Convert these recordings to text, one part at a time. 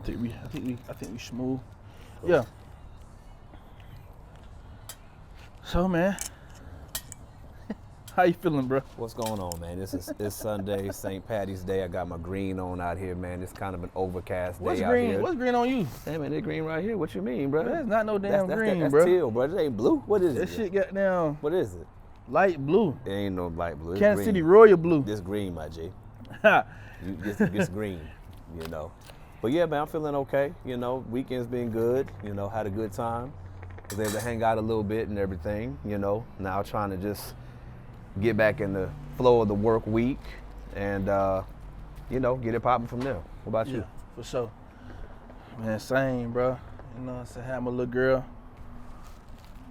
I think we smooth. Yeah. So man, how you feeling, bro? What's going on, man? It's Sunday, St. Patty's Day. I got my green on out here, man. It's kind of an overcast day out here. What's green on you? Hey, man, that green right here. What you mean, bro? That's not no damn green, that's bro. teal, bro. It ain't blue. What is That it? shit got down What is it? light blue. It ain't no light blue. It's Kansas green. City Royal blue. This green, my G. Ha. It's green, you know. But yeah, man, I'm feeling okay. You know, weekend's been good. You know, had a good time. Was able to hang out a little bit and everything. You know, now trying to just get back in the flow of the work week and you know, get it popping from there. What about you? For sure. Man, same, bro. You know, I said, have my little girl.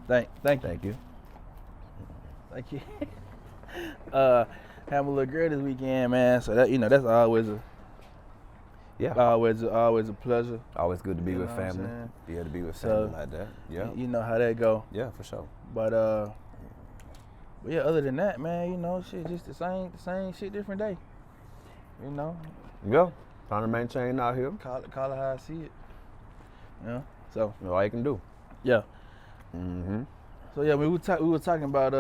Thank you. Thank you. Have my little girl this weekend, man. So that, you know, that's always a always a pleasure. Always good to be with family. Yeah, to be with family like that. Yeah. You know how that go. Yeah, for sure. But yeah, other than that, man, you know, shit, just the same shit, different day. You know. Yeah. Trying to maintain out here. Call it how I see it. Yeah. So. That's all you can do. Yeah. Mm-hmm. So yeah, we were talking about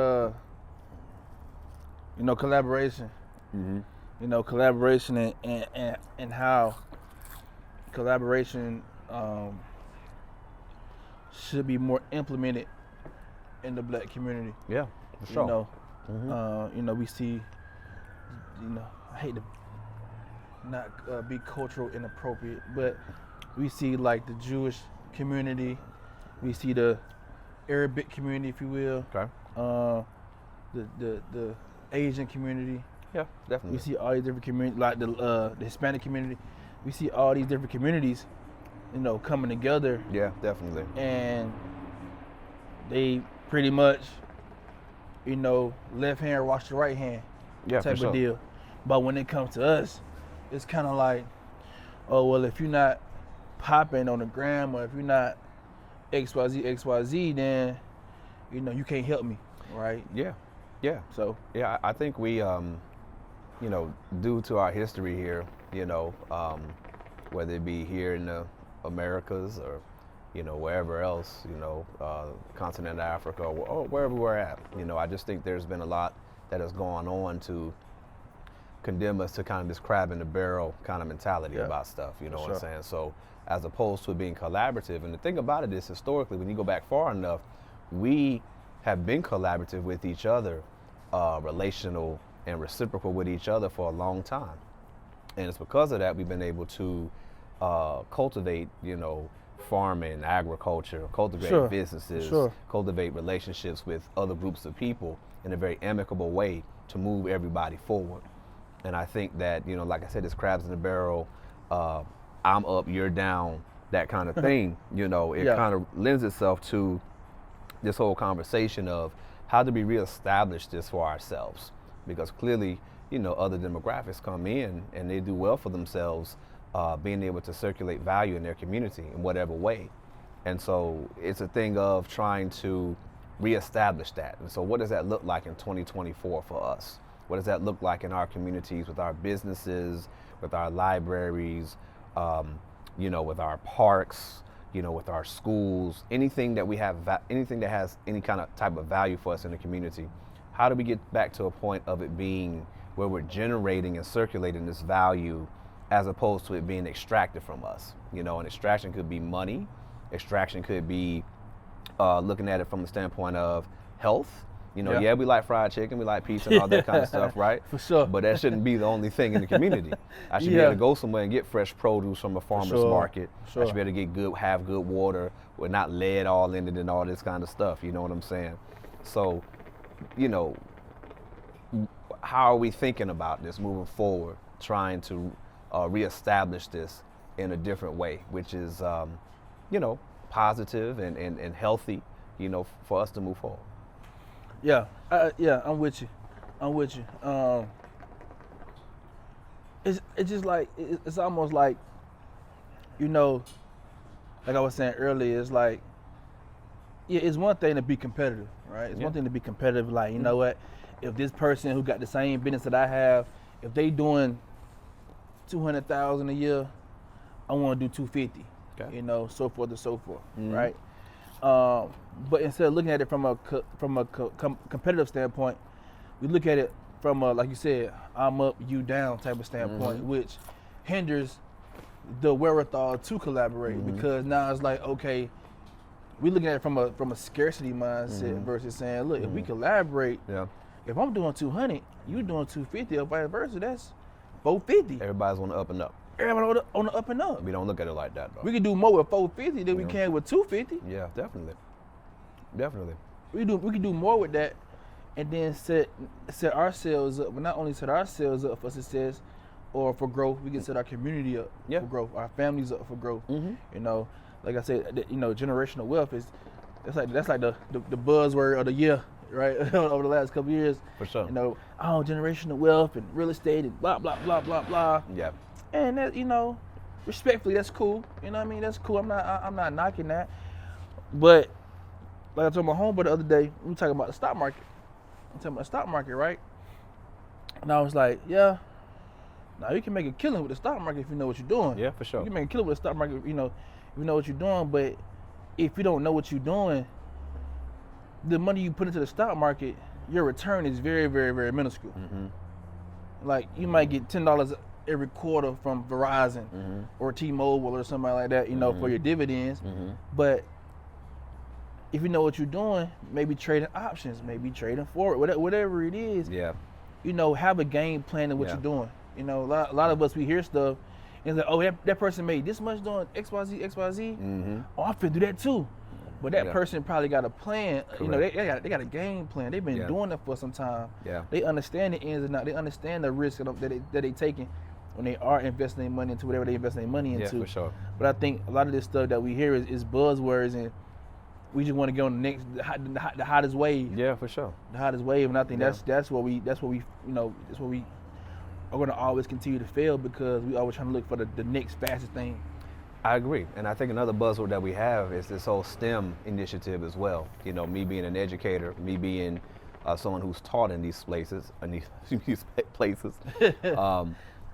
you know, collaboration. Mm-hmm. You know, collaboration and how collaboration should be more implemented in the black community. Yeah, for sure. You know, Mm-hmm. you know, we see, you know, I hate to not be cultural inappropriate, but we see like the Jewish community, we see the Arabic community, if you will. Okay. The Asian community. Yeah, definitely. We see all these different communities, like the Hispanic community. We see all these different communities, you know, coming together. Yeah, definitely. And they pretty much, you know, left hand wash the right hand type of deal. But when it comes to us, it's kind of like, oh, well, if you're not popping on the gram or if you're not XYZ, then, you know, you can't help me, right? Yeah, yeah. So. Yeah, I think we, you know, due to our history here, you know, whether it be here in the Americas or, you know, wherever else, you know, continent of Africa or wherever we're at, you know, I just think there's been a lot that has gone on to condemn us to kind of this crab in the barrel kind of mentality about stuff, you know what I'm saying? So as opposed to it being collaborative, and the thing about it is historically, when you go back far enough, we have been collaborative with each other, relational and reciprocal with each other for a long time. And it's because of that we've been able to cultivate, you know, farming, agriculture, cultivate businesses, cultivate relationships with other groups of people in a very amicable way to move everybody forward. And I think that, you know, like I said, it's crabs in the barrel, I'm up, you're down, that kind of thing, you know, it kind of lends itself to this whole conversation of how do we reestablish this for ourselves? Because clearly, you know, other demographics come in and they do well for themselves, being able to circulate value in their community in whatever way. And so it's a thing of trying to reestablish that. And so what does that look like in 2024 for us? What does that look like in our communities, with our businesses, with our libraries, you know, with our parks, you know, with our schools, anything that we have, anything that has any kind of type of value for us in the community? How do we get back to a point of it being where we're generating and circulating this value as opposed to it being extracted from us? You know, and extraction could be money. Extraction could be looking at it from the standpoint of health. You know, we like fried chicken, we like pizza and all that kind of stuff, right? For sure. But that shouldn't be the only thing in the community. I should be able to go somewhere and get fresh produce from a farmer's market. I should be able to get have good water with not lead all in it and all this kind of stuff. You know what I'm saying? So, you know, how are we thinking about this moving forward, trying to reestablish this in a different way, which is, you know, positive and healthy, you know, for us to move forward? Yeah, I'm with you. It's just like, it's almost like, you know, like I was saying earlier, it's like, yeah, it's one thing to be competitive, right? It's one thing to be competitive, like, you know what, if this person who got the same business that I have, if they doing $200,000 a year, I want to do 250. Okay. You know, so forth and so forth, right? But instead of looking at it from a competitive standpoint, we look at it from a, like you said, I'm up, you down type of standpoint, which hinders the wherewithal to collaborate, because now it's like, okay, we're looking at it from a scarcity mindset versus saying, look, if we collaborate, if I'm doing 200, you doing 250, or vice versa, that's 450. Everybody's on the up and up. Everybody on the up and up. We don't look at it like that, though. We can do more with 450 than we can with 250. Yeah, definitely. We can do more with that, and then set ourselves up. But not only set ourselves up for success or for growth, we can set our community up for growth, our families up for growth. You know, like I said, you know, generational wealth that's like the buzzword of the year, right? Over the last couple of years. For sure. You know, generational wealth and real estate and blah blah blah blah blah. Yeah. And that, you know, respectfully, that's cool. You know what I mean? That's cool. I'm not knocking that. But like I told my homeboy the other day, we were talking about the stock market. I'm talking about the stock market, right? And I was like, yeah, now you can make a killing with the stock market if you know what you're doing. Yeah, for sure. You can make a killing with the stock market, you know, if you know what you're doing. But if you don't know what you're doing, the money you put into the stock market, your return is very, very, very minuscule. Like, you might get $10 every quarter from Verizon or T-Mobile or somebody like that, you know, for your dividends. But if you know what you're doing, maybe trading options, maybe trading forward, whatever it is, you know, have a game plan of what you're doing. You know, a lot of us, we hear stuff and it's like, oh, that person made this much doing XYZ. Oh, I'm finna do that too. But that person probably got a plan. Correct. You know, they got a game plan. They've been doing it for some time. They understand the ins and outs. They understand the risk that they taking when they are investing their money into whatever they invest their money into. Yeah, for sure. But I think a lot of this stuff that we hear is buzzwords, and we just want to get on the hottest wave. Yeah, for sure. The hottest wave, and I think that's what we you know, that's what we are going to always continue to fail, because we always trying to look for the next fastest thing. I agree, and I think another buzzword that we have is this whole STEM initiative as well. You know, me being an educator, me being someone who's taught in these places,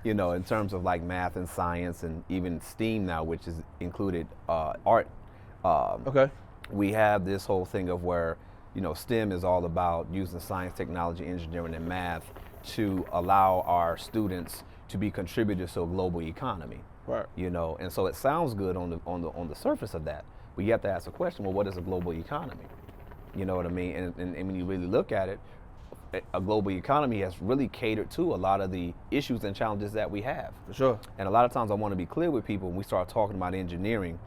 you know, in terms of like math and science and even STEAM now, which is included art. We have this whole thing of where, you know, STEM is all about using science, technology, engineering, and math to allow our students to be contributors to a global economy. Right. You know, and so it sounds good on the surface of that, but you have to ask the question: well, what is a global economy? You know what I mean? And when you really look at it, a global economy has really catered to a lot of the issues and challenges that we have. For sure. And a lot of times, I want to be clear with people when we start talking about engineering.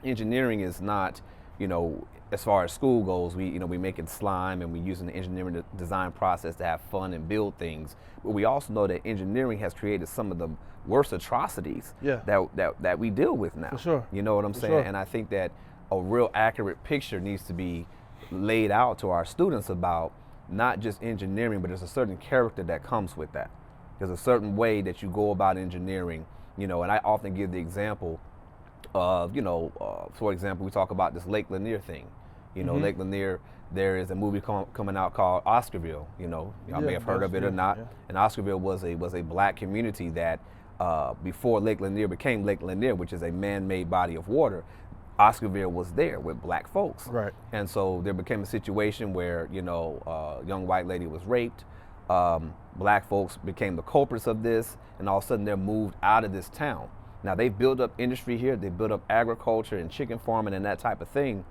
Engineering is not, you know, as far as school goes, we making slime and we using the engineering design process to have fun and build things. But we also know that engineering has created some of the worst atrocities that we deal with now. For sure. You know what I'm saying? Sure. And I think that a real accurate picture needs to be laid out to our students about not just engineering, but there's a certain character that comes with that. There's a certain way that you go about engineering, you know, and I often give the example of, you know, for example, we talk about this Lake Lanier thing. You know, Lake Lanier, there is a movie coming out called Oscarville. You know, y'all may have heard of it or not. And Oscarville was a black community that before Lake Lanier became Lake Lanier, which is a man-made body of water, Oscarville was there with black folks. Right. And so there became a situation where, you know, a young white lady was raped. Black folks became the culprits of this, and all of a sudden they're moved out of this town. Now they've built up industry here, they built up agriculture and chicken farming and that type of thing.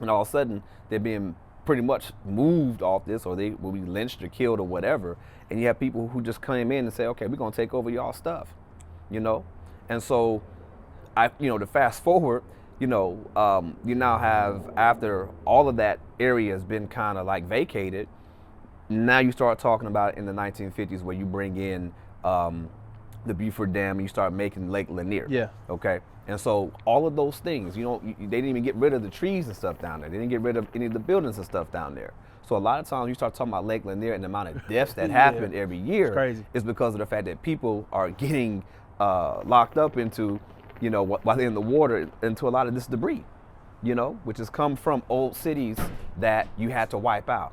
And all of a sudden, they're being pretty much moved off this, or they will be lynched or killed or whatever. And you have people who just came in and say, okay, we're going to take over y'all stuff, you know? And so, to fast forward, you know, you now have, after all of that area has been kind of like vacated, now you start talking about in the 1950s where you bring in the Beaufort Dam and you start making Lake Lanier. Yeah. Okay. And so all of those things, you know, they didn't even get rid of the trees and stuff down there. They didn't get rid of any of the buildings and stuff down there. So a lot of times you start talking about Lake Lanier and the amount of deaths that happen every year is because of the fact that people are getting locked up into, you know, while they're in the water, into a lot of this debris, you know, which has come from old cities that you had to wipe out.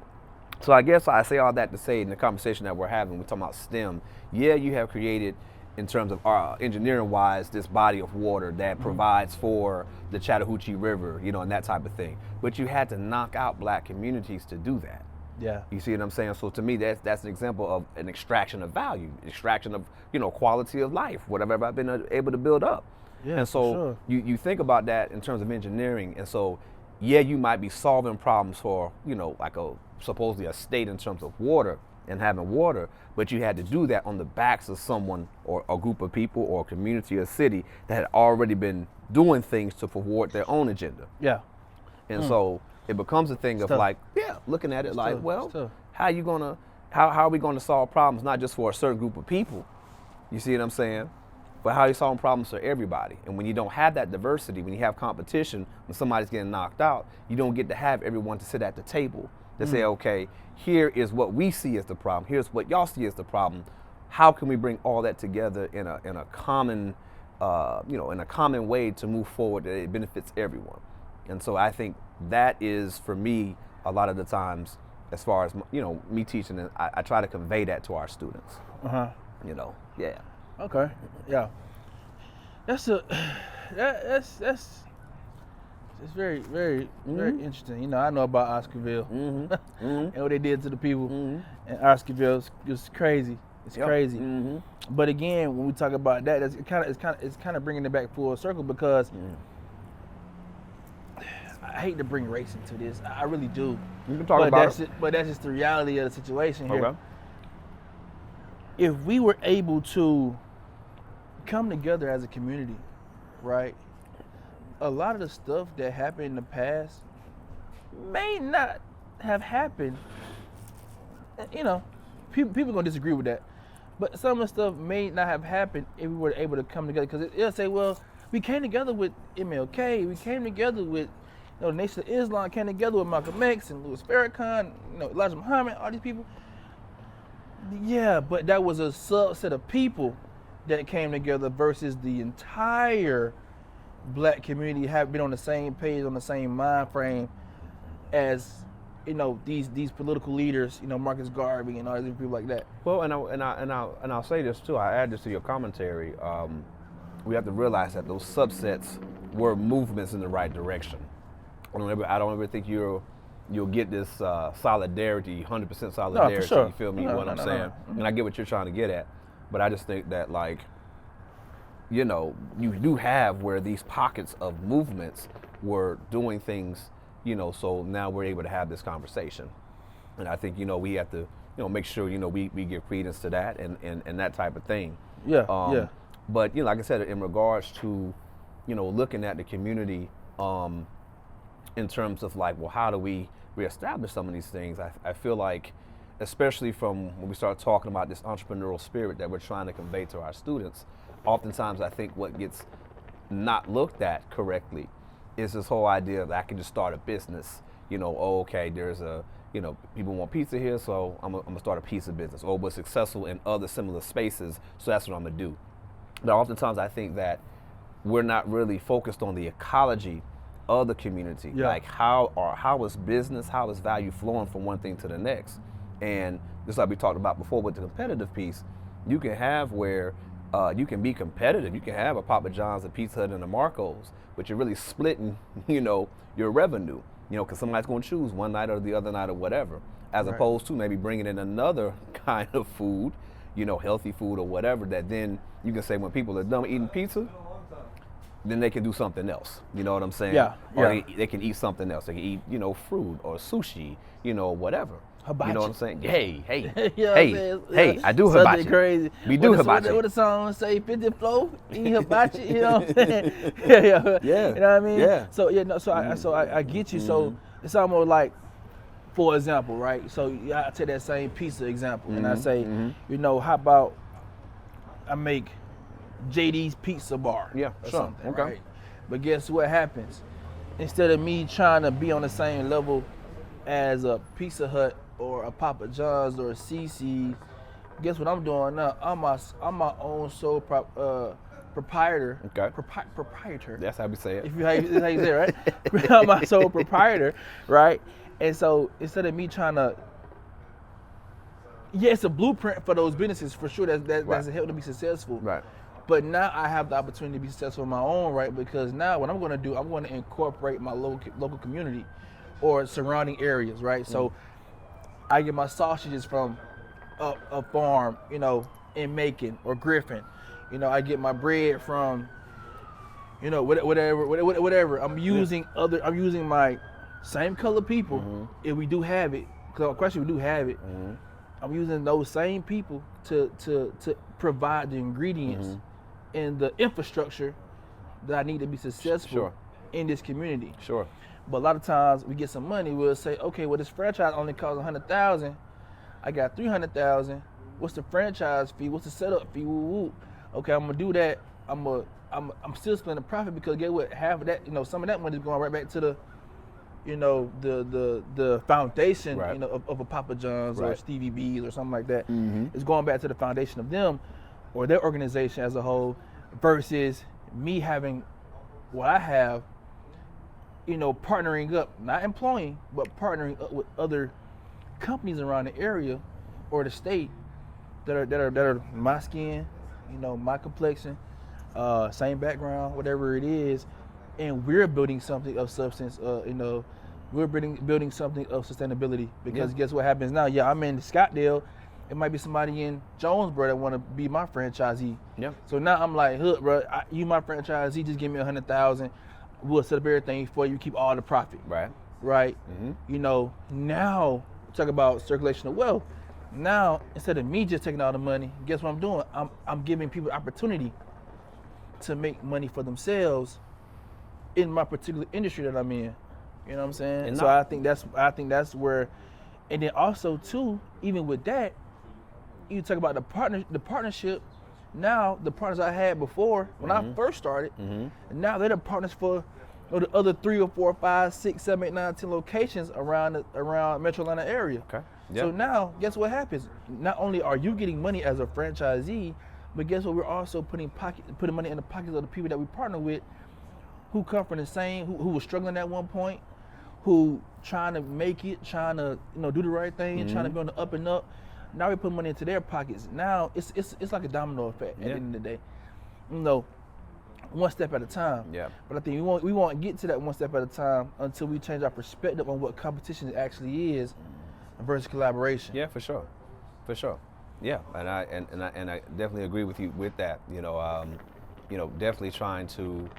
So I guess I say all that to say in the conversation that we're having, we're talking about STEM. Yeah, you have created in terms of engineering-wise, this body of water that provides for the Chattahoochee River, and that type of thing. But you had to knock out black communities to do that. Yeah. You see what I'm saying? So to me, that's an example of an extraction of value, extraction of, quality of life, whatever I've been able to build up. Yeah, and so sure. you think about that in terms of engineering. And so, yeah, you might be solving problems for, like supposedly a state in terms of water and having water, but you had to do that on the backs of someone or a group of people or a community or city that had already been doing things to forward their own agenda. Yeah. And so it becomes a thing of like, looking at it like, how are we gonna solve problems not just for a certain group of people? You see what I'm saying? But how are you solving problems for everybody? And when you don't have that diversity, when you have competition, when somebody's getting knocked out, you don't get to have everyone to sit at the table to say, okay, here is what we see as the problem. Here's what y'all see as the problem. How can we bring all that together in a common, in a common way to move forward that it benefits everyone? And so I think that is, for me, a lot of the times, as far as, me teaching, and I try to convey that to our students. Yeah. Okay. Yeah. That's it's very, very, very interesting. I know about Oscarville and what they did to the people. And Oscarville is crazy. It's crazy. But again, when we talk about that, it's kind of bringing it back full circle because I hate to bring race into this. I really do. You can talk about it. But that's just the reality of the situation here. Okay. If we were able to come together as a community, right? A lot of the stuff that happened in the past may not have happened. People gonna disagree with that, but some of the stuff may not have happened if we were able to come together. Because it'll say, well, we came together with MLK, we came together with the Nation of Islam, came together with Malcolm X and Louis Farrakhan, Elijah Muhammad, all these people. Yeah, but that was a subset of people that came together versus the entire black community have been on the same page, on the same mind frame as these political leaders, Marcus Garvey and all these people like that. Well, and I'll say this too. I add this to your commentary. We have to realize that those subsets were movements in the right direction. I don't ever think you'll get this solidarity, 100% solidarity. No, for sure. You feel me? What I'm saying? And I get what you're trying to get at, but I just think that you do have where these pockets of movements were doing things, so now we're able to have this conversation. And I think, we have to, make sure, we give credence to that and that type of thing. Yeah. But, like I said, in regards to, looking at the community in terms of how do we reestablish some of these things, I feel like, especially from when we start talking about this entrepreneurial spirit that we're trying to convey to our students, oftentimes I think what gets not looked at correctly is this whole idea that I can just start a business. There's people want pizza here, so I'm gonna start a pizza business. Or we're successful in other similar spaces, so that's what I'm gonna do. But oftentimes I think that we're not really focused on the ecology of the community. Yeah. Like how is business, how is value flowing from one thing to the next? And just like we talked about before with the competitive piece, you can have where you can be competitive. You can have a Papa John's, a Pizza Hut, and a Marco's, but you're really splitting, your revenue, because somebody's going to choose one night or the other night or whatever, as opposed to maybe bringing in another kind of food, healthy food or whatever, that then you can say when people are done eating pizza, then they can do something else. You know what I'm saying? Yeah. Or they can eat something else. They can eat, fruit or sushi, whatever. Hibachi. You know what I'm saying? Hey, I do Something hibachi. Crazy. We do hibachi. What the song say? 50 flow, eat hibachi. You know what I'm saying? Yeah. You know what I mean? Yeah. So I get you. So it's almost like, for example, right? So I take that same pizza example, and I say, how about I make JD's Pizza Bar? Yeah, or sure. something, Okay. right? But guess what happens? Instead of me trying to be on the same level as a Pizza Hut or a Papa John's or a CC, guess what I'm doing now? I'm my own sole proprietor. Okay. Proprietor. That's how we say it. That's how you say it, right? I'm my sole proprietor, right? And so instead of me trying to yeah, it's a blueprint for those businesses for sure. That's helped them be successful. Right. But now I have the opportunity to be successful on my own, right? Because now what I'm going to do, I'm going to incorporate my local community or surrounding areas, right? So I get my sausages from a farm, you know, in Macon or Griffin. You know, I get my bread from, you know, whatever. I'm using my same color people, if we do have it. Because question, we do have it. I'm using those same people to provide the ingredients and the infrastructure that I need to be successful in this community. Sure. But a lot of times we get some money, we'll say, okay, well, this franchise only costs $100,000. I got $300,000. What's the franchise fee? What's the setup fee? Woo. Okay, I'm gonna do that. I'm still splitting the profit because get what? Half of that, you know, some of that money is going right back to the, you know, the foundation, you know, of a Papa John's or Stevie B's or something like that. It's going back to the foundation of them or their organization as a whole, versus me having what I have, you know, partnering up, not employing, but partnering up with other companies around the area or the state that are my skin, you know, my complexion, same background, whatever it is, and we're building something of substance. You know, we're building something of sustainability. Because guess what happens now? Yeah, I'm in Scottsdale. It might be somebody in Jonesboro that want to be my franchisee. Yeah. So now I'm like, look, bro, you my franchisee. Just give me $100,000. We'll set up everything for you. Keep all the profit. Right. You know, now talk about circulation of wealth. Now, instead of me just taking all the money, guess what I'm doing? I'm giving people the opportunity to make money for themselves in my particular industry that I'm in. You know what I'm saying? And so I think that's where, and then also too, even with that, you talk about the partnership. Now the partners I had before when I first started, now they're the partners for the other 3 or 4, 5, 6, 7, 8, 9, 10 locations around Metro Atlanta area. Okay. Yep. So now, guess what happens? Not only are you getting money as a franchisee, but guess what? We're also putting money in the pockets of the people that we partner with, who come from the same, who was struggling at one point, who trying to make it, trying to do the right thing, trying to be on the up and up. Now we put money into their pockets. Now it's like a domino effect at the end of the day. You know, one step at a time. Yeah. But I think we won't get to that one step at a time until we change our perspective on what competition actually is versus collaboration. Yeah, for sure. Yeah, and I definitely agree with you with that. You know, definitely trying to,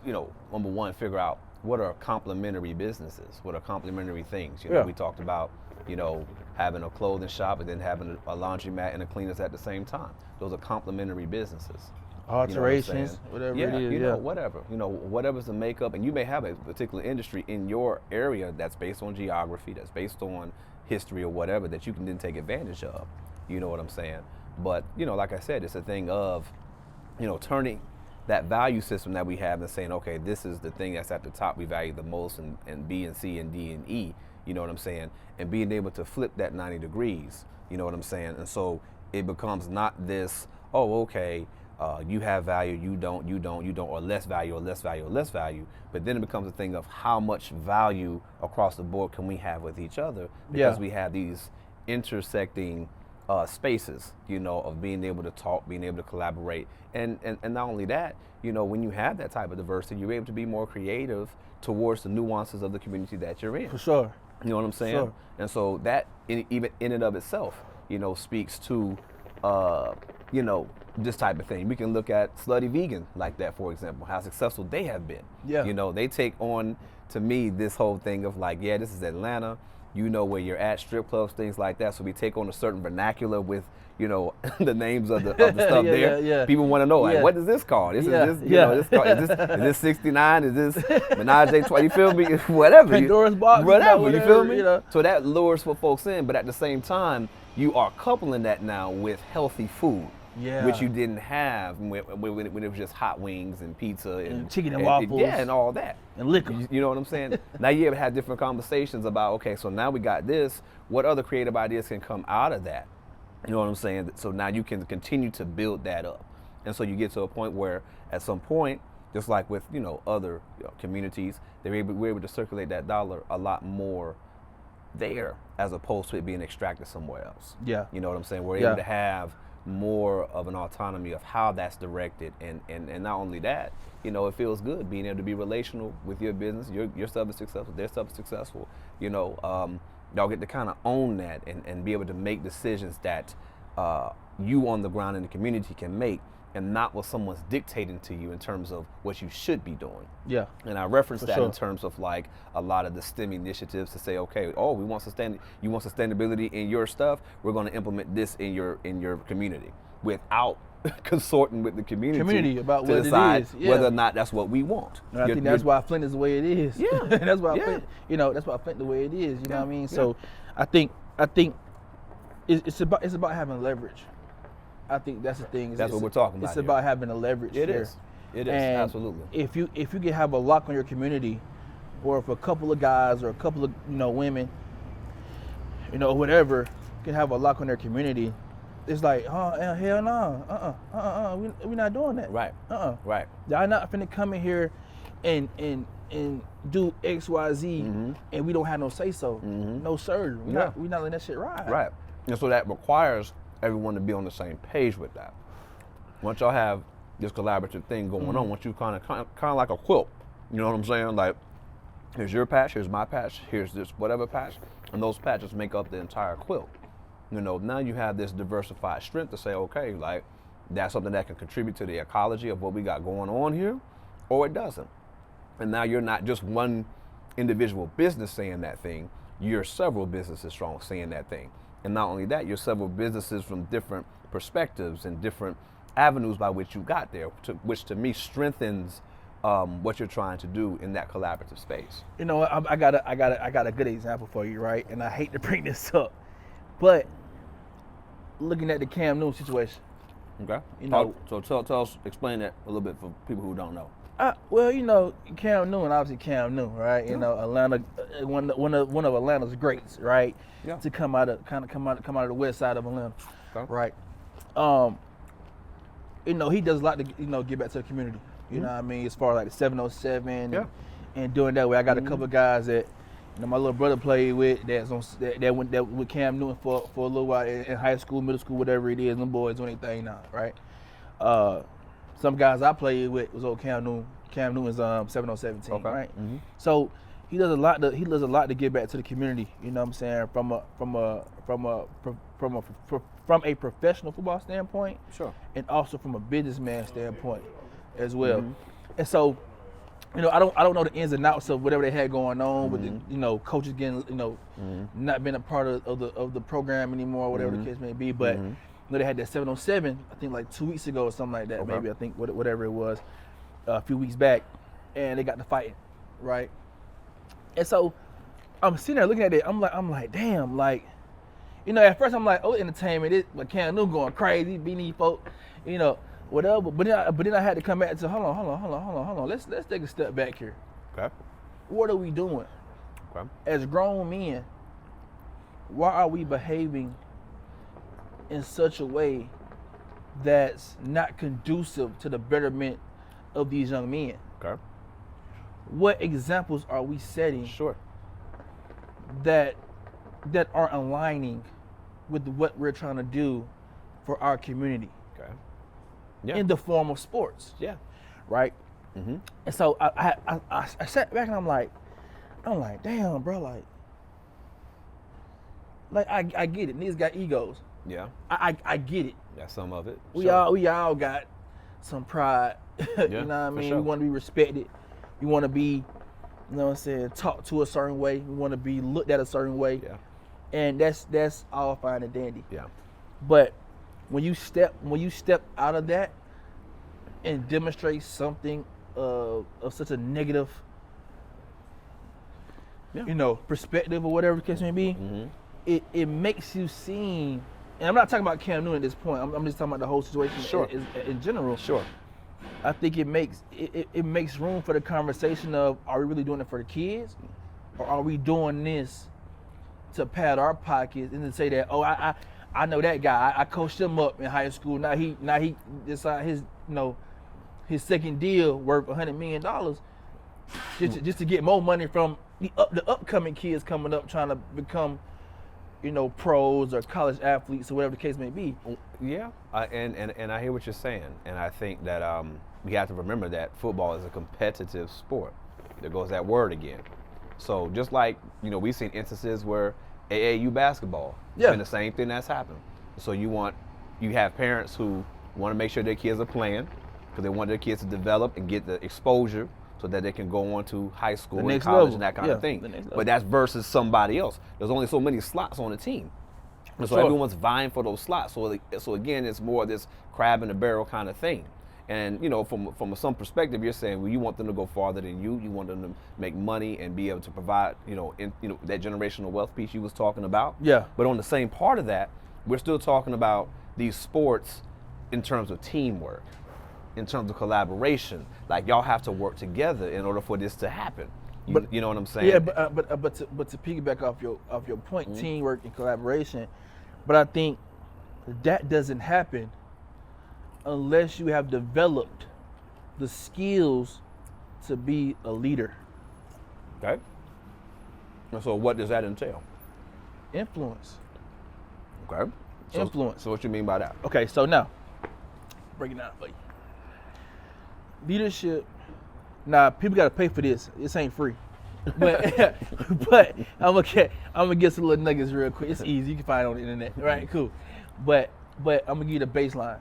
number one, figure out what are complementary businesses, what are complementary things. You know, we talked about, having a clothing shop and then having a laundromat and a cleaners at the same time. Those are complementary businesses. Alterations, whatever it is. Whatever. Whatever's the makeup, and you may have a particular industry in your area that's based on geography, that's based on history or whatever that you can then take advantage of. You know what I'm saying? But, like I said, it's a thing of, turning that value system that we have and saying, okay, this is the thing that's at the top we value the most, and B and C and D and E, you know what I'm saying? And being able to flip that 90 degrees, you know what I'm saying? And so it becomes not this, oh, okay, you have value, you don't, or less value, but then it becomes a thing of how much value across the board can we have with each other, because we have these intersecting spaces, of being able to talk, being able to collaborate. And not only that, when you have that type of diversity, you're able to be more creative towards the nuances of the community that you're in. For sure. You know what I'm saying? Sure. And so that, even in and of itself, speaks to, this type of thing. We can look at Slutty Vegan like that, for example, how successful they have been. Yeah. They take on, to me, this whole thing of like, yeah, this is Atlanta, where you're at, strip clubs, things like that. So we take on a certain vernacular with, the names of the stuff there. Yeah. People want to know, like, what is this called? Is this 69? Is this Menage a Trois? You feel me? Whatever. Pandora's box. Whatever, you feel me? So that lures for folks in, but at the same time, you are coupling that now with healthy food. Yeah. Which you didn't have when it was just hot wings and pizza and chicken and waffles. And all that. And liquor. You know what I'm saying? Now you ever had different conversations about, okay, so now we got this. What other creative ideas can come out of that? You know what I'm saying? So now you can continue to build that up. And so you get to a point where at some point, just like with, other communities, we're able to circulate that dollar a lot more there as opposed to it being extracted somewhere else. Yeah. You know what I'm saying? We're able to have more of an autonomy of how that's directed, and not only that, you know, it feels good being able to be relational with your business. Your stuff is successful, their stuff is successful. You know, y'all get to kind of own that and be able to make decisions that you on the ground in the community can make, and not what someone's dictating to you in terms of what you should be doing. Yeah. And I referenced that in terms of like a lot of the STEM initiatives to say, okay, we want you want sustainability in your stuff, we're going to implement this in your community without consorting with the community about to what decide it is. whether or not that's what we want. And I think that's why Flint is the way it is. Yeah. That's why Flint, you know, that's why Flint the way it is. You know what I mean? So I think it's about having leverage. I think that's the thing. That's what we're talking about. It's about having a leverage. It is. It is, and absolutely. If you can have a lock on your community, or if a couple of guys or a couple of women, whatever, can have a lock on their community, it's like, hell no, we're not doing that. Right. Right. Y'all not finna come in here and do X, Y, Z, and we don't have no say so. No sir, we're not letting that shit ride. Right. And so that requires everyone to be on the same page with that. Once y'all have this collaborative thing going on, once you kind of like a quilt, you know what I'm saying? Like, here's your patch, here's my patch, here's this whatever patch, and those patches make up the entire quilt. You know, now you have this diversified strength to say, okay, like, that's something that can contribute to the ecology of what we got going on here, or it doesn't. And now you're not just one individual business saying that thing, you're several businesses strong saying that thing. And not only that, you're several businesses from different perspectives and different avenues by which you got there, which to me strengthens what you're trying to do in that collaborative space. You know, I got a good example for you, right? And I hate to bring this up, but looking at the Cam Newton situation. Okay. So tell us, explain that a little bit for people who don't know. Well, Cam Newton, obviously Cam Newton, right? You know, Atlanta, one of Atlanta's greats, right? Yeah. To come out of the west side of Atlanta, right? He does a lot to give back to the community. You know what I mean? As far as like the 707 and doing that way. I got a couple of guys that my little brother played with that went with Cam Newton for a little while in high school, middle school, whatever it is. Them boys doing their thing now, right? Some guys I played with was old Cam Newton. Cam Newton's 707 team, right? So he does a lot to give back to the community. You know what I'm saying? From a professional football standpoint, sure, and also from a businessman standpoint as well. And so, I don't know the ins and outs of whatever they had going on with the coaches getting not being a part of the program anymore, whatever the case may be, but. They had that 707, I think like 2 weeks ago or something like that, maybe, I think, whatever it was, a few weeks back, and they got to fighting, right? And so I'm sitting there looking at it, I'm like, damn, like, at first I'm like, oh, entertainment, like Cam Newton going crazy, beating these folk, whatever. But then I had to come back to hold on, let's take a step back here. Okay. What are we doing? Okay. As grown men, why are we behaving in such a way that's not conducive to the betterment of these young men? Okay. What examples are we setting? Sure. That aren't aligning with what we're trying to do for our community? Okay. Yeah. In the form of sports. Yeah. Right. And so I sat back and I'm like, damn, bro, like I get it. Niggas got egos. Yeah. I get it. That's some of it. We all got some pride. You know what I mean? Sure. We want to be respected. We want to be, talked to a certain way. We want to be looked at a certain way. Yeah. And that's all fine and dandy. Yeah. But when you step out of that and demonstrate something of such a negative perspective or whatever the case may be, it makes you seem. And I'm not talking about Cam Newton at this point. I'm just talking about the whole situation in general. Sure. I think it makes room for the conversation of, are we really doing it for the kids, or are we doing this to pad our pockets and to say that, oh, I know that guy. I coached him up in high school. Now he decided his second deal worth $100 million just to get more money from the upcoming kids coming up trying to become, pros or college athletes or whatever the case may be. Yeah, and I hear what you're saying, and I think that we have to remember that football is a competitive sport. There goes that word again. So just like we've seen instances where AAU basketball, it's been the same thing that's happened. So you have parents who want to make sure their kids are playing because they want their kids to develop and get the exposure so that they can go on to high school and college level. And that kind of thing. But that's versus somebody else. There's only so many slots on the team. And so everyone's vying for those slots. So again, it's more this crab in the barrel kind of thing. And from some perspective, you're saying, well, you want them to go farther than you. You want them to make money and be able to provide, that generational wealth piece you was talking about. Yeah. But on the same part of that, we're still talking about these sports in terms of teamwork, in terms of collaboration. Like y'all have to work together in order for this to happen. You know what I'm saying? Yeah, but to piggyback off your point, teamwork and collaboration. But I think that doesn't happen unless you have developed the skills to be a leader. Okay. And so what does that entail? Influence. Okay. Influence. So what you mean by that? Okay, so now, break it down for you. Leadership, people gotta pay for this. This ain't free. But I'm gonna get some little nuggets real quick. It's easy, you can find it on the internet. Right, cool. But I'm gonna give you the baseline.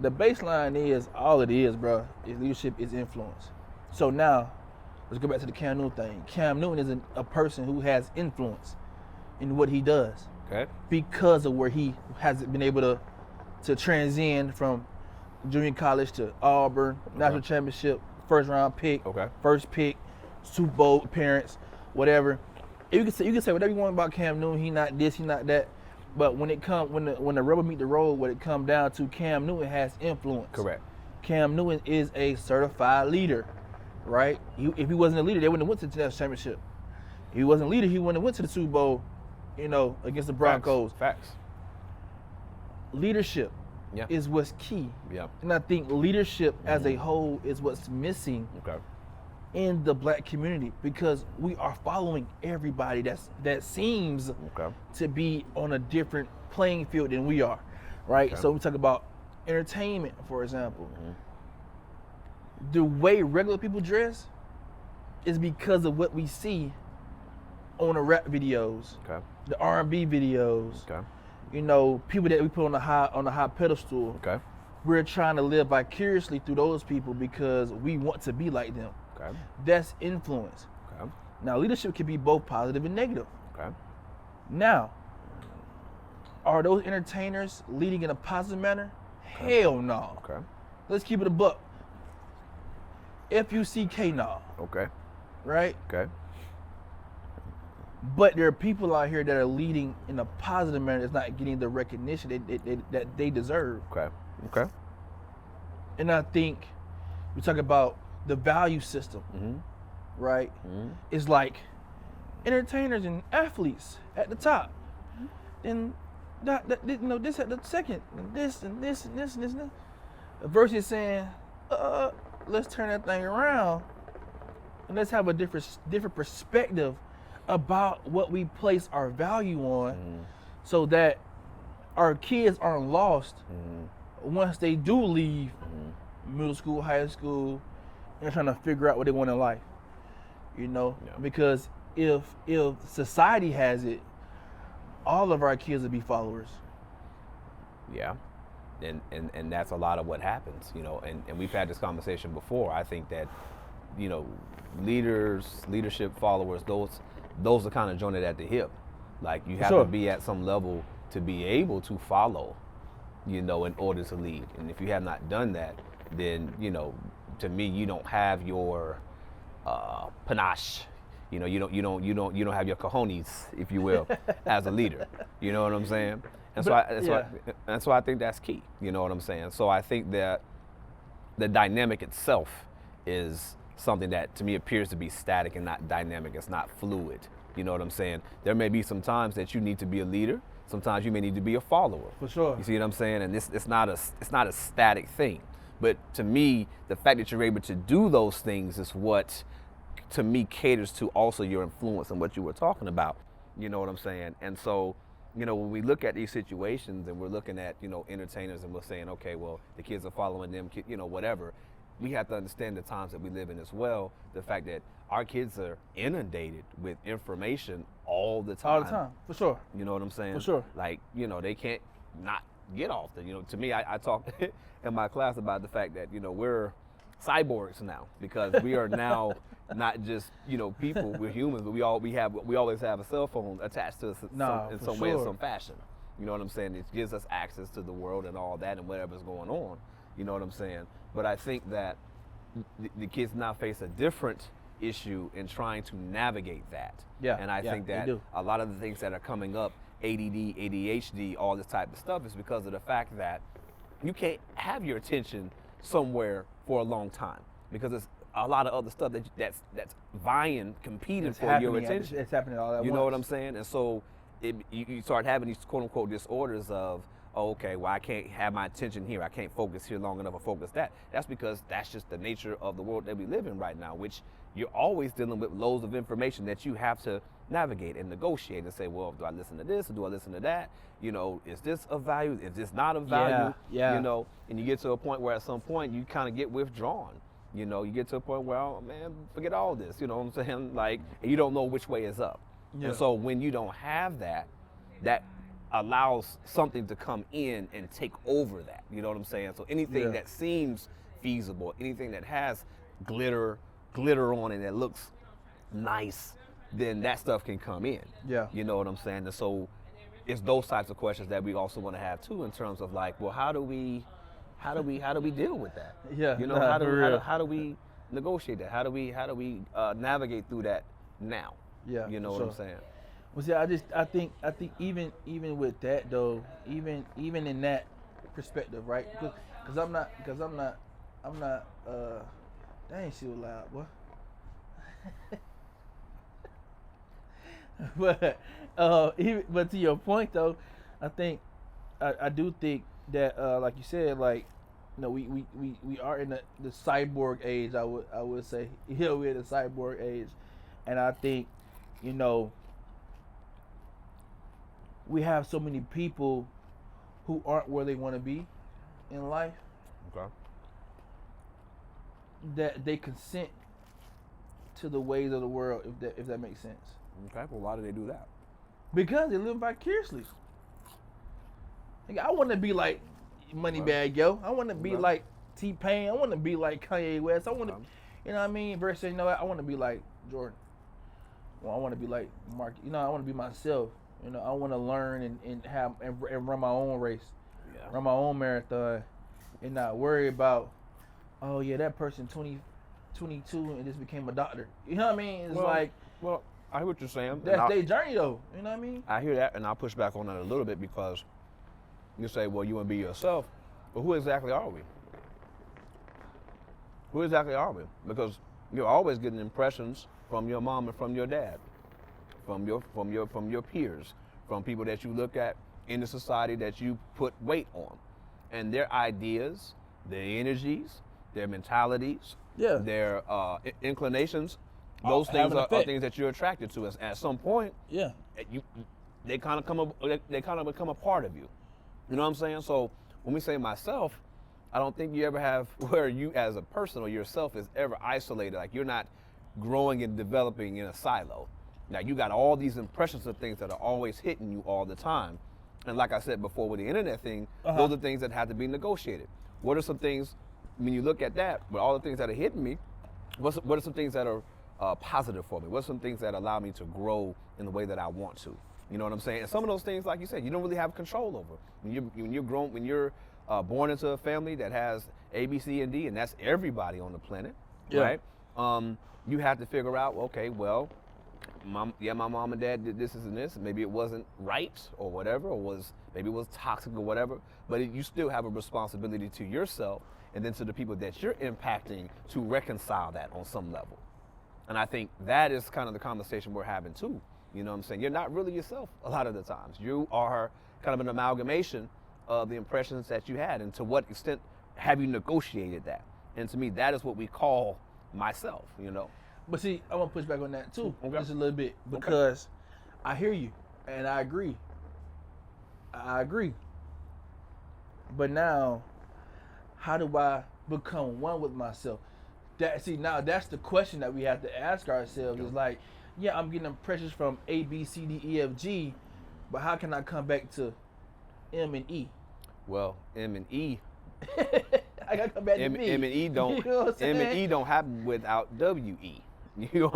The baseline is all it is, bro. Leadership is influence. So now, let's go back to the Cam Newton thing. Cam Newton is a person who has influence in what he does. Okay. Because of where he has been able to transcend from junior college to Auburn, national championship, first round pick, first pick, Super Bowl appearance, whatever. You can say whatever you want about Cam Newton. He not this, he not that. But when the rubber meet the road, what it comes down to, Cam Newton has influence. Correct. Cam Newton is a certified leader, right? If he wasn't a leader, they wouldn't have went to the national championship. If he wasn't a leader, he wouldn't have went to the Super Bowl, against the Broncos. Facts. Leadership is what's key. Yeah. And I think leadership as a whole is what's missing in the black community, because we are following everybody that seems to be on a different playing field than we are, right? So we talk about entertainment, for example. The way regular people dress is because of what we see on the rap videos, the R&B videos, people that we put on the high pedestal. We're trying to live vicariously through those people because we want to be like them. That's influence. Now, leadership can be both positive and negative. Now, are those entertainers leading in a positive manner? Hell no. Let's keep it a buck. FUCK no. Right? But there are people out here that are leading in a positive manner that's not getting the recognition that they deserve. And I think we talk about the value system, right? It's like entertainers and athletes at the top, and this at the second, and this and this and this and this and this. Versus saying, let's turn that thing around and let's have a different perspective about what we place our value on, so that our kids aren't lost once they do leave middle school, high school, and trying to figure out what they want in life. Because if society has it, all of our kids will be followers. Yeah. And that's a lot of what happens, and we've had this conversation before. I think that, leadership followers, those are kind of jointed at the hip. Like you have to be at some level to be able to follow, in order to lead. And if you have not done that, then, to me, you don't have your panache. You don't have your cojones, if you will, as a leader. You know what I'm saying? And so I think that's key. You know what I'm saying? So I think that the dynamic itself is something that to me appears to be static and not dynamic. It's not fluid. You know what I'm saying? There may be some times that you need to be a leader. Sometimes you may need to be a follower. For sure. You see what I'm saying? And it's not a static thing. But to me, the fact that you're able to do those things is what to me, caters to also your influence and what you were talking about. You know what I'm saying? And so, when we look at these situations and we're looking at, entertainers and we're saying, okay, well, the kids are following them, whatever. We have to understand the times that we live in as well. The fact that our kids are inundated with information all the time. All the time, for sure. You know what I'm saying? For sure. Like, they can't not get off the, to me, I talk in my class about the fact that, we're cyborgs now, because we are now not just, people, we're humans, but we always have a cell phone attached to us in some way or some fashion. You know what I'm saying? It gives us access to the world and all that and whatever's going on. You know what I'm saying? But I think that the kids now face a different issue in trying to navigate that. Yeah. And I think that a lot of the things that are coming up, ADD, ADHD, all this type of stuff, is because of the fact that you can't have your attention somewhere for a long time, because there's a lot of other stuff that's vying, competing for your attention. It's happening all at once. You know what I'm saying? And so you start having these quote unquote disorders of, oh, okay, well, I can't have my attention here. I can't focus here long enough or focus that. That's because that's just the nature of the world that we live in right now, which you're always dealing with loads of information that you have to navigate and negotiate and say, well, do I listen to this or do I listen to that? Is this of value? Is this not of value? Yeah. And you get to a point where at some point you kind of get withdrawn. You get to a point where, oh, man, forget all this. You know what I'm saying? Like, and you don't know which way is up. Yeah. And so when you don't have that allows something to come in and take over that. You know what I'm saying? So anything that seems feasible, anything that has glitter on it that looks nice, then that stuff can come in. Yeah. You know what I'm saying? And so it's those types of questions that we also want to have too, in terms of like, well, how do we deal with that? Yeah. How do we negotiate that? How do we navigate through that now? Yeah. You know what I'm saying? Well, see, I think even with that though, even in that perspective, right? Because I'm not. Dang, she was loud, boy. But to your point though, I do think that like you said, like, we are in the cyborg age. I would say, we're in the cyborg age, and I think, we have so many people who aren't where they want to be in life. Okay. That they consent to the ways of the world, if that makes sense. Okay, well, why do they do that? Because they live vicariously. Like, I want to be like Moneybag Yo. I want to be like T-Pain. I want to be like Kanye West. I want to, you know what I mean? Versus, I want to be like Jordan. Well, I want to be like Mark. I want to be myself. I want to learn and run my own race, run my own marathon, and not worry about, oh yeah, that person 22 and just became a doctor. You know what I mean? It's well, I hear what you're saying. That's their journey though. You know what I mean? I hear that, and I'll push back on that a little bit, because you say, well, you want to be yourself, but who exactly are we? Who exactly are we? Because you're always getting impressions from your mom and from your dad, from your peers, from people that you look at in the society that you put weight on, and their ideas, their energies, their mentalities, their inclinations. Those things are things that you're attracted to. At some point, they kind of become a part of you. You know what I'm saying? So when we say myself, I don't think you ever have where you as a person or yourself is ever isolated. Like, you're not growing and developing in a silo. Now, you got all these impressions of things that are always hitting you all the time. And like I said before with the internet thing, those are things that have to be negotiated. What are some things, when you look at that, with all the things that are hitting me, what are some things that are positive for me? What are some things that allow me to grow in the way that I want to? You know what I'm saying? And some of those things, like you said, you don't really have control over. When you're born into a family that has A, B, C, and D, and that's everybody on the planet, right? You have to figure out, okay, well, my mom and dad did this and this, and maybe it wasn't right or whatever, or maybe it was toxic or whatever, but you still have a responsibility to yourself and then to the people that you're impacting to reconcile that on some level. And I think that is kind of the conversation we're having too. You know what I'm saying? You're not really yourself a lot of the times. You are kind of an amalgamation of the impressions that you had, and to what extent have you negotiated that? And to me, that is what we call myself, But see, I'm gonna push back on that too, just a little bit, Okay. because I hear you and I agree. I agree. But now, how do I become one with myself? Now that's the question that we have to ask ourselves. Is like, yeah, I'm getting pressures from A, B, C, D, E, F, G, but how can I come back to M and E? Well, M and E. I gotta come back to me. M and E don't. You know what I'm saying? M and E don't happen without W E. No,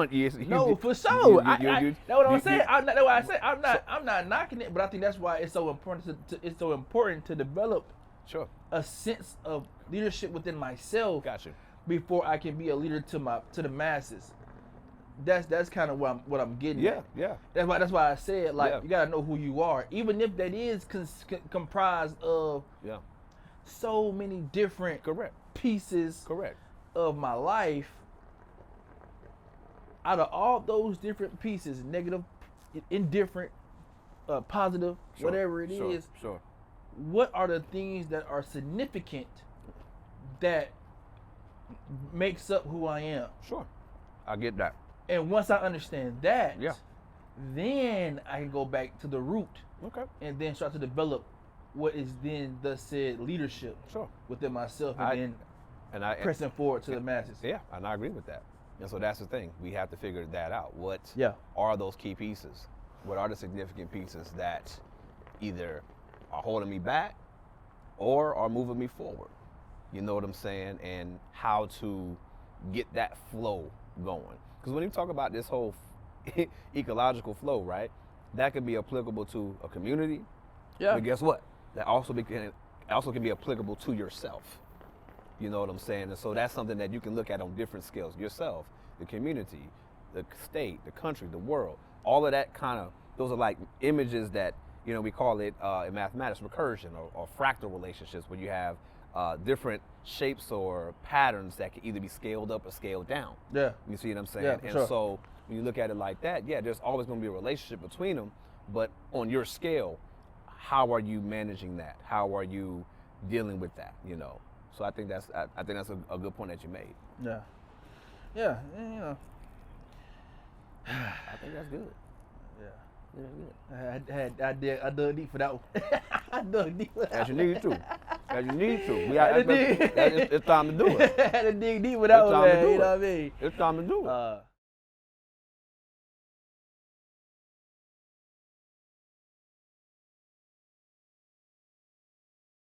for sure. That's what I'm saying. That's why I say I'm not knocking it, but I think that's why it's so important to develop a sense of leadership within myself. Got you. Before I can be a leader to the masses. That's kind of what I'm getting at. Yeah. That's why I said, like, you gotta know who you are, even if that is comprised of so many different pieces of my life. Out of all those different pieces, negative, indifferent, positive, whatever it is, what are the things that are significant that makes up who I am? Sure, I get that. And once I understand that, then I can go back to the root, and then start to develop what is then thus said leadership within myself, and pressing forward to the masses. Yeah, and I agree with that. And so that's the thing. We have to figure that out. What are those key pieces? What are the significant pieces that either are holding me back or are moving me forward? You know what I'm saying? And how to get that flow going. Because when you talk about this whole ecological flow, right, that can be applicable to a community. Yeah. But guess what? That also can be applicable to yourself. You know what I'm saying? And so that's something that you can look at on different scales. Yourself, the community, the state, the country, the world. All of that those are like images that, we call it in mathematics recursion or fractal relationships, where you have different shapes or patterns that can either be scaled up or scaled down. Yeah. You see what I'm saying? Yeah, so when you look at it like that, there's always going to be a relationship between them. But on your scale, how are you managing that? How are you dealing with that? So I think that's a good point that you made. Yeah. I think that's good. Yeah. I dug deep for that one. I dug deep. As you need to. It's time to do it. I had to dig deep for that one, man. You know what I mean? It's time to do it.